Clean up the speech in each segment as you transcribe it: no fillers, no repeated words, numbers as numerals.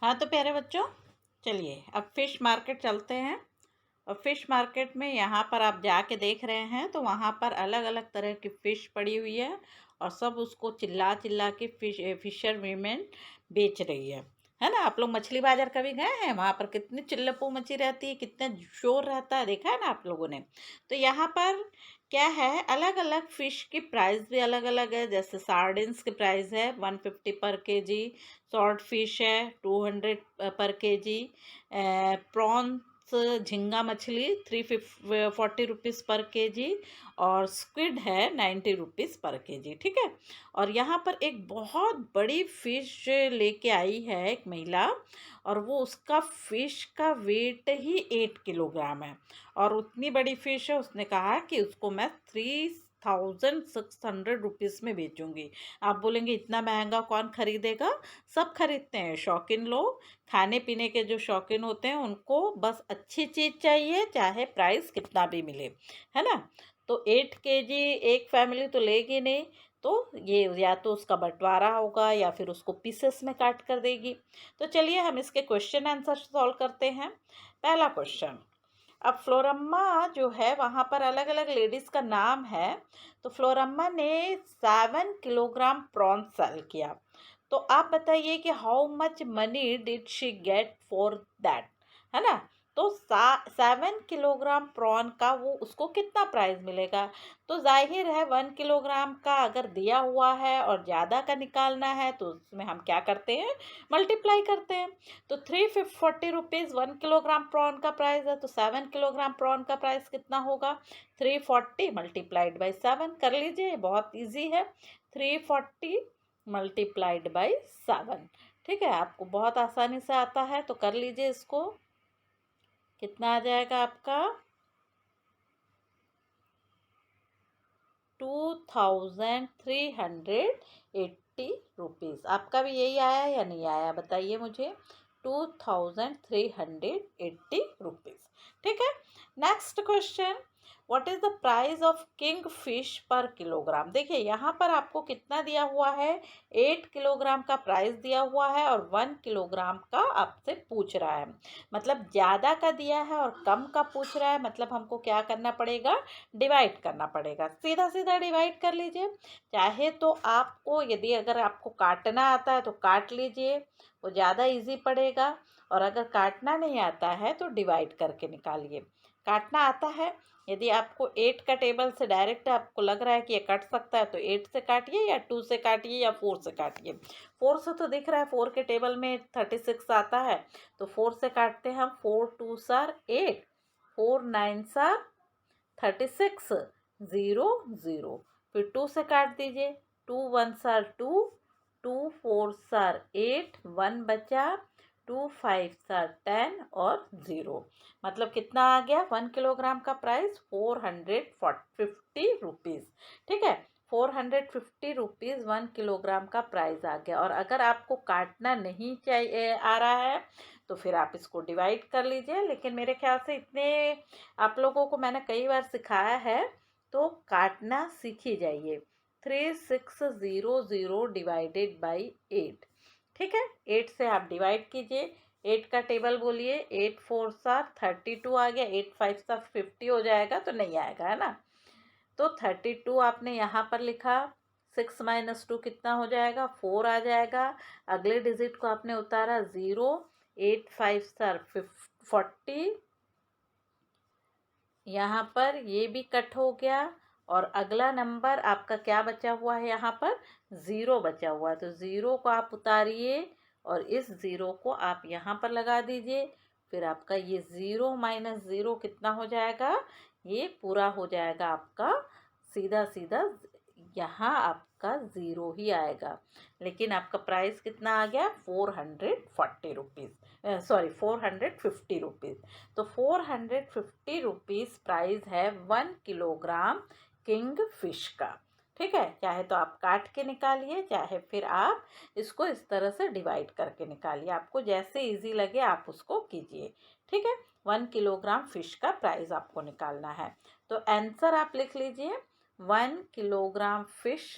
हाँ तो प्यारे बच्चों, चलिए अब फ़िश मार्केट चलते हैं। और फ़िश मार्केट में यहाँ पर आप जाके देख रहे हैं तो वहाँ पर अलग अलग तरह की फ़िश पड़ी हुई है और सब उसको चिल्ला चिल्ला के फिशर वीमेन बेच रही है ना। आप लोग मछली बाज़ार कभी गए हैं? वहाँ पर कितनी चिल्लपू मची रहती है, कितना शोर रहता है, देखा है ना आप लोगों ने। तो यहाँ पर क्या है, अलग अलग फ़िश की प्राइस भी अलग अलग है। जैसे सार्डिन्स की प्राइस है 150 पर केजी, सॉल्ट फिश है 200 पर केजी, प्रॉन्स झींगा मछली 340 रुपीज़ पर केजी और स्क्विड है 90 रुपीज़ पर केजी। ठीक है। और यहाँ पर एक बहुत बड़ी फ़िश लेके आई है एक महिला, और वो उसका फ़िश का वेट ही 8 किलोग्राम है। और उतनी बड़ी फ़िश है, उसने कहा कि उसको मैं 3600 रुपीज़ में बेचूंगी। आप बोलेंगे इतना महंगा कौन खरीदेगा? सब खरीदते हैं, शौकीन लोग, खाने पीने के जो शौकीन होते हैं उनको बस अच्छी चीज़ चाहिए, चाहे प्राइस कितना भी मिले, है ना। तो 8 केजी एक फैमिली तो लेगी नहीं, तो ये या तो उसका बंटवारा होगा या फिर उसको पीसेस में काट कर देगी। तो चलिए हम इसके क्वेश्चन आंसर सॉल्व करते हैं। पहला क्वेश्चन, अब फ्लोरम्मा जो है वहाँ पर अलग अलग लेडीज़ का नाम है। तो फ्लोरम्मा ने 7 किलोग्राम प्रॉन्स सेल किया। तो आप बताइए कि how much money did she get for that, है ना। तो 7 किलोग्राम प्रॉन का वो उसको कितना प्राइस मिलेगा? तो जाहिर है 1 किलोग्राम का अगर दिया हुआ है और ज़्यादा का निकालना है तो उसमें हम क्या करते हैं, मल्टीप्लाई करते हैं। तो 340 रुपीज़ 1 किलोग्राम प्रॉन का प्राइस है, तो 7 किलोग्राम प्रॉन का प्राइस कितना होगा? 340 मल्टीप्लाइड बाई 7 कर लीजिए, बहुत ईजी है। 340 मल्टीप्लाइड बाई 7। ठीक है, आपको बहुत आसानी से आता है तो कर लीजिए इसको। कितना आ जाएगा आपका? 2380 रुपीज़। आपका भी यही आया या नहीं आया, बताइए मुझे। 2380 रुपीज़। ठीक है। Next question, what is the price of king fish पर किलोग्राम? देखिए यहाँ पर आपको कितना दिया हुआ है, 8 किलोग्राम का प्राइस दिया हुआ है और 1 किलोग्राम का आपसे पूछ रहा है। मतलब ज़्यादा का दिया है और कम का पूछ रहा है, मतलब हमको क्या करना पड़ेगा, डिवाइड करना पड़ेगा। सीधा सीधा डिवाइड कर लीजिए। चाहे तो आपको, यदि अगर आपको काटना आता है तो काट लीजिए, वो ज़्यादा इजी पड़ेगा। और अगर काटना नहीं आता है तो डिवाइड करके निकालिए। काटना आता है, यदि आपको 8 का टेबल से डायरेक्ट आपको लग रहा है कि ये कट सकता है तो 8 से काटिए या 2 से काटिए या 4 से काटिए। 4 से तो दिख रहा है, 4 के टेबल में 36 आता है, तो 4 से काटते हैं हम। 4 2 सार 8, 4 9 सार 36, 0 0। फिर 2 से काट दीजिए, 2 1 सार 2, 2 4 सार 8, 1 बचा, 2 5 सार 10 और 0। मतलब कितना आ गया, 1 किलोग्राम का प्राइस 450 रुपीज़। ठीक है, 450 रुपीज़ 1 किलोग्राम का प्राइस आ गया। और अगर आपको काटना नहीं चाहिए आ रहा है तो फिर आप इसको डिवाइड कर लीजिए। लेकिन मेरे ख्याल से इतने आप लोगों को मैंने कई बार सिखाया है, तो काटना सीख ही जाइए। 3600 डिवाइडेड बाई 8। ठीक है, 8 से आप डिवाइड कीजिए। 8 का टेबल बोलिए, 8 4 सा 32 आ गया, 8 5 सा 50 हो जाएगा तो नहीं आएगा, है ना। तो 32 आपने यहाँ पर लिखा, 6 माइनस 2 कितना हो जाएगा, 4 आ जाएगा। अगले डिजिट को आपने उतारा 0, 8 5 सर 40, यहाँ पर ये भी कट हो गया। और अगला नंबर आपका क्या बचा हुआ है, यहाँ पर 0 बचा हुआ है, तो 0 को आप उतारिए और इस 0 को आप यहाँ पर लगा दीजिए। फिर आपका ये 0 माइनस 0 कितना हो जाएगा, ये पूरा हो जाएगा आपका सीधा सीधा, यहाँ आपका 0 ही आएगा। लेकिन आपका प्राइस कितना आ गया, 440 रुपीज़, सॉरी 450 रुपीज़। तो 450 रुपीज़ प्राइस है 1 किलोग्राम किंग फिश का। ठीक है, चाहे तो आप काट के निकालिए, चाहे फिर आप इसको इस तरह से डिवाइड करके निकालिए, आपको जैसे इजी लगे आप उसको कीजिए। ठीक है, 1 किलोग्राम फिश का प्राइस आपको निकालना है। तो आंसर आप लिख लीजिए, 1 kilogram fish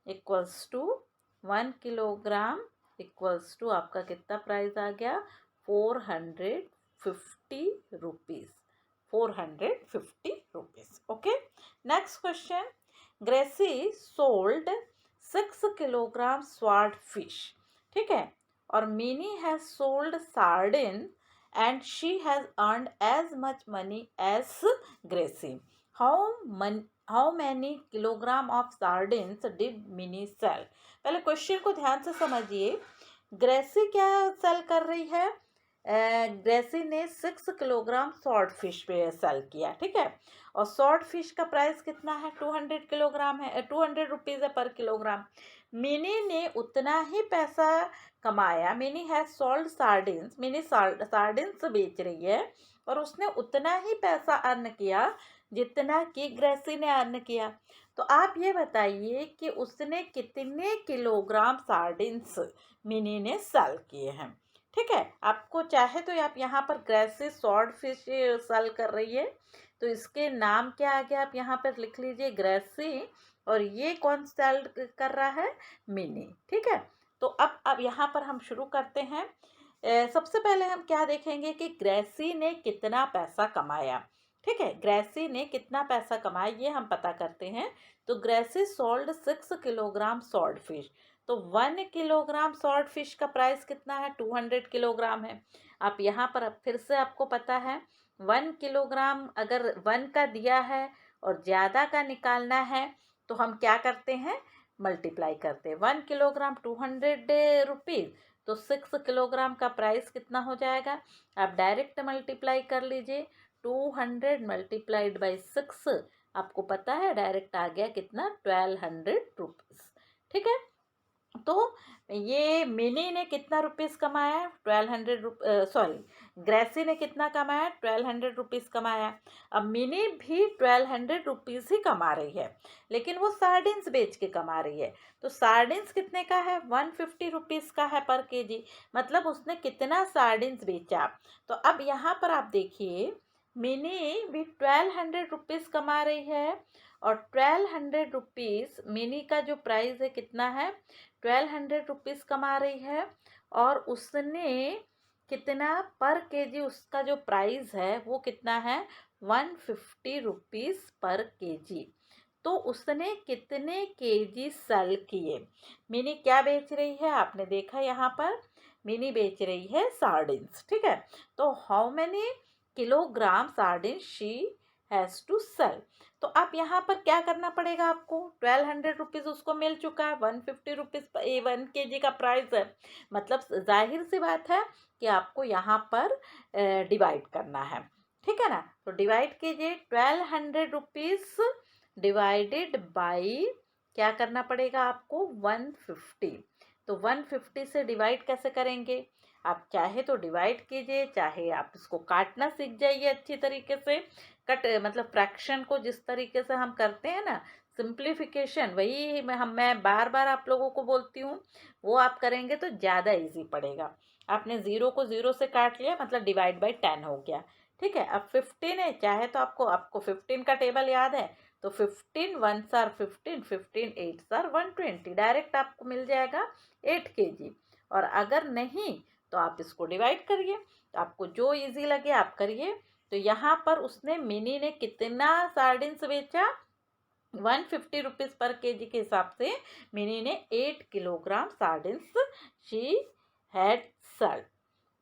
equals to 1 kilogram equals to आपका कितना प्राइस आ गया, 450 rupees, 450 rupees. Okay, next question, Gracy sold 6 kilogram swordfish, ठीक है, और Mini has sold sardine and she has earned as much money as Gracie. How many kilogram of sardines did Minnie sell? पहले question को ध्यान से समझिए। ग्रेसी क्या cell कर रही है? ग्रेसी ने 6 किलोग्राम सॉल्ट फिश पे सेल किया, ठीक है, और सॉल्ट फिश का प्राइस कितना है, 200 किलोग्राम है, 200 रुपीज़ है पर किलोग्राम। मिनी ने उतना ही पैसा कमाया, mini has sold sardines, mini sardines बेच रही है और उसने उतना ही पैसा अर्न किया जितना कि ग्रेसी ने अर्न किया। तो आप ये बताइए कि उसने कितने किलोग्राम सार्डिन्स मिनी ने सेल किए हैं, ठीक है। आपको चाहे तो आप यहाँ पर ग्रेसी सॉल्ड फिश सेल कर रही है, तो इसके नाम क्या आ गया, आप यहाँ पर लिख लीजिए ग्रेसी, और ये कौन सेल कर रहा है, मिनी, ठीक है। तो अब यहाँ पर हम शुरू करते हैं। सबसे पहले हम क्या देखेंगे कि ग्रेसी ने कितना पैसा कमाया, ठीक है, ग्रेसी ने कितना पैसा कमाया ये हम पता करते हैं। तो Gracy sold 6 kilogram salt fish, तो 1 किलोग्राम सॉल्ड फिश का प्राइस कितना है, 200 किलोग्राम है। आप यहाँ पर अब फिर से आपको पता है 1 किलोग्राम अगर 1 का दिया है और ज़्यादा का निकालना है तो हम क्या करते हैं, मल्टीप्लाई करते हैं। 1 किलोग्राम 200 रुपीज़, तो 6 किलोग्राम का प्राइस कितना हो जाएगा, आप डायरेक्ट मल्टीप्लाई कर लीजिए। 200 मल्टीप्लाइड बाई 6, आपको पता है डायरेक्ट आ गया कितना, 1200 रुपीज़, ठीक है। तो ये मिनी ने कितना रुपीज़ कमाया, 1200 सॉरी, ग्रेसी ने कितना कमाया, 1200 रुपीज़ कमाया। अब मिनी भी 1200 रुपीज़ ही कमा रही है, लेकिन वो सार्डिन्स बेच के कमा रही है। तो सार्डिन्स कितने का है, 150 रुपीज़ का है पर केजी, मतलब उसने कितना सार्डिन्स बेचा। तो अब यहाँ पर आप देखिए मिनी भी 1200 रुपीज़ कमा रही है, और 1200 रुपीज़ मिनी का जो प्राइस है कितना है, 1200 रुपीज़ कमा रही है, और उसने कितना पर केजी, उसका जो प्राइस है वो कितना है, 150 रुपीज़ पर केजी। तो उसने कितने केजी सेल किए। मिनी क्या बेच रही है, आपने देखा यहाँ पर मिनी बेच रही है सार्डिन्स, ठीक है। तो how many kilogram sardine she has to sell. तो आप यहाँ पर क्या करना पड़ेगा आपको, 1200 रुपीज़ उसको मिल चुका है, 150 रुपीज़ 1 केजी का प्राइस है, मतलब जाहिर सी बात है कि आपको यहाँ पर डिवाइड करना है, ठीक है ना। तो डिवाइड कीजिए, 1200 रुपीज़ डिवाइडेड बाई क्या करना पड़ेगा आपको, 150। तो 150 से डिवाइड कैसे करेंगे, आप चाहे तो डिवाइड कीजिए, चाहे आप इसको काटना सीख जाइए अच्छी तरीके से। कट मतलब फ्रैक्शन को जिस तरीके से हम करते हैं ना, सिंप्लीफिकेशन, वही मैं बार बार आप लोगों को बोलती हूँ, वो आप करेंगे तो ज़्यादा इजी पड़ेगा। आपने 0 को 0 से काट लिया, मतलब डिवाइड बाई 10 हो गया, ठीक है। अब 15 है, चाहे तो आपको 15 का टेबल याद है, तो 15 1s are 15, 15 8s are 120, direct आपको मिल जाएगा 8 केजी। और अगर नहीं तो आप इसको डिवाइड करिए, तो आपको जो इजी लगे आप करिए। तो यहाँ पर उसने मिनी ने कितना सार्डिन्स बेचा, 150 रुपीज़ पर केजी के हिसाब से मिनी ने 8 kilogram sardines she had sailed,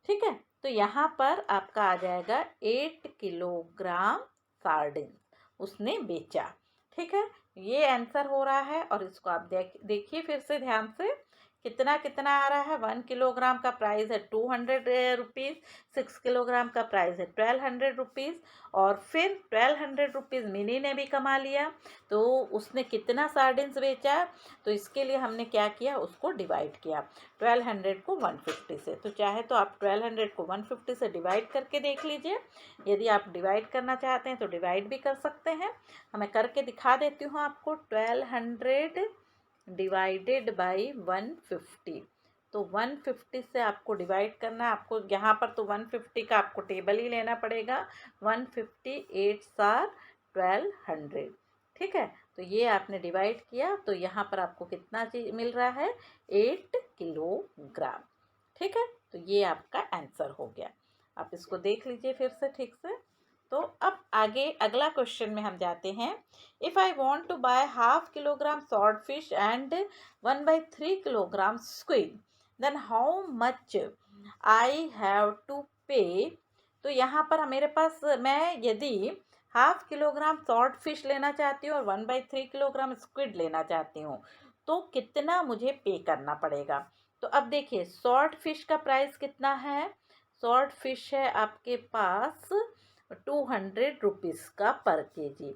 ठीक है। तो यहाँ पर आपका आ जाएगा 8 किलोग्राम सार्डिन्स उसने बेचा, ठीक है। ये आंसर हो रहा है, और इसको आप देखिए फिर से ध्यान से, कितना कितना आ रहा है, 1 किलोग्राम का प्राइस है 200 रुपीज़, 6 किलोग्राम का प्राइस है 1200 रुपीज़, और फिर 1200 रुपीज़ मिनी ने भी कमा लिया। तो उसने कितना सार्डिन्स बेचा, तो इसके लिए हमने क्या किया, उसको डिवाइड किया 1200 को 150 से। तो चाहे तो आप 1200 को 150 से डिवाइड करके देख लीजिए, यदि आप डिवाइड करना चाहते हैं तो डिवाइड भी कर सकते हैं। मैं करके दिखा देती हूँ आपको, 1200 डिवाइडेड बाई 150, तो 150 से आपको डिवाइड करना है। आपको यहाँ पर तो 150 का आपको टेबल ही लेना पड़ेगा, 158 सार 1200, ठीक है। तो ये आपने डिवाइड किया, तो यहाँ पर आपको कितना चीज मिल रहा है, 8 किलोग्राम। ठीक है, तो ये आपका आंसर हो गया। आप इसको देख लीजिए फिर से ठीक से। तो अब आगे अगला क्वेश्चन में हम जाते हैं। If I want to buy half kilogram salt fish and 1/3 kilogram squid, then how much I have to pay. तो यहाँ पर मेरे पास, मैं यदि हाफ किलोग्राम सॉल्ट फिश लेना चाहती हूँ और 1/3 किलोग्राम स्क्विड लेना चाहती हूँ, तो कितना मुझे पे करना पड़ेगा। तो अब देखिए सॉल्ट फिश का प्राइस कितना है। सॉल्ट फिश है आपके पास 200 रुपीज़ का पर केजी।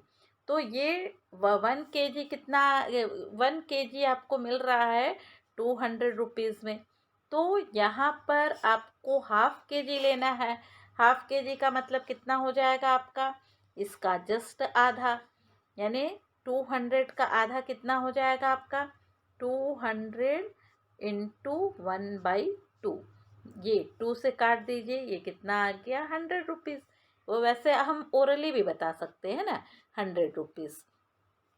तो ये 1 केजी कितना, 1 केजी आपको मिल रहा है 200 रुपीज़ में। तो यहाँ पर आपको हाफ केजी लेना है। हाफ केजी का मतलब कितना हो जाएगा आपका, इसका जस्ट आधा, यानी 200 का आधा कितना हो जाएगा आपका, 200 इंटू 1/2। ये 2 से काट दीजिए, ये कितना आ गया 100 रुपीज़। वो वैसे हम ओरली भी बता सकते हैं ना, 100 रुपीज़।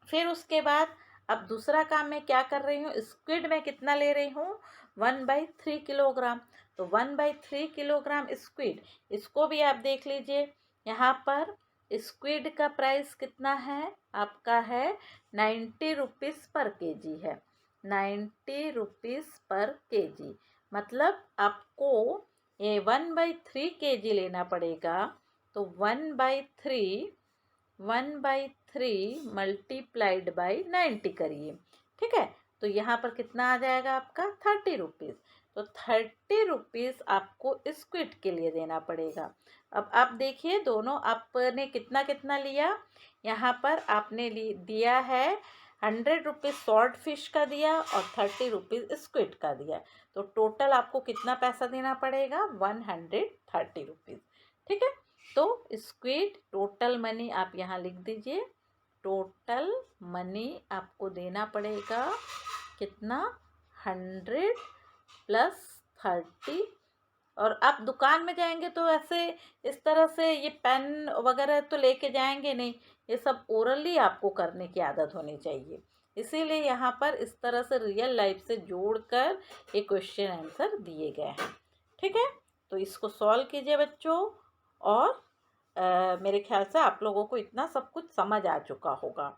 फिर उसके बाद अब दूसरा काम मैं क्या कर रही हूँ, स्क्विड में कितना ले रही हूँ, 1/3 किलोग्राम। तो 1/3 किलोग्राम स्क्विड, इसको भी आप देख लीजिए। यहाँ पर स्क्विड का प्राइस कितना है आपका, है 90 रुपीज़ पर केजी है। 90 रुपीज़ पर केजी, मतलब आपको ये 1/3 केजी लेना पड़ेगा। तो 1/3 मल्टीप्लाइड बाई 90 करिए। ठीक है, तो यहाँ पर कितना आ जाएगा आपका 30 रुपीज़। तो 30 रुपीज़ आपको स्क्विड के लिए देना पड़ेगा। अब आप देखिए दोनों आपने कितना कितना लिया। यहाँ पर आपने दिया है 100 रुपीज़ सॉल्ट फिश का दिया और 30 रुपीज़ स्क्विड का दिया। तो टोटल आपको कितना पैसा देना पड़ेगा, 130 रुपीज़। ठीक है, तो स्क्विड टोटल मनी आप यहाँ लिख दीजिए। टोटल मनी आपको देना पड़ेगा कितना, 100 प्लस 30। और आप दुकान में जाएंगे तो ऐसे इस तरह से ये पेन वगैरह तो लेके जाएंगे नहीं, ये सब ओरली आपको करने की आदत होनी चाहिए। इसीलिए यहाँ पर इस तरह से रियल लाइफ से जोड़कर ये क्वेश्चन आंसर दिए गए हैं। ठीक है, तो इसको सॉल्व कीजिए बच्चों। और मेरे ख्याल से आप लोगों को इतना सब कुछ समझ आ चुका होगा।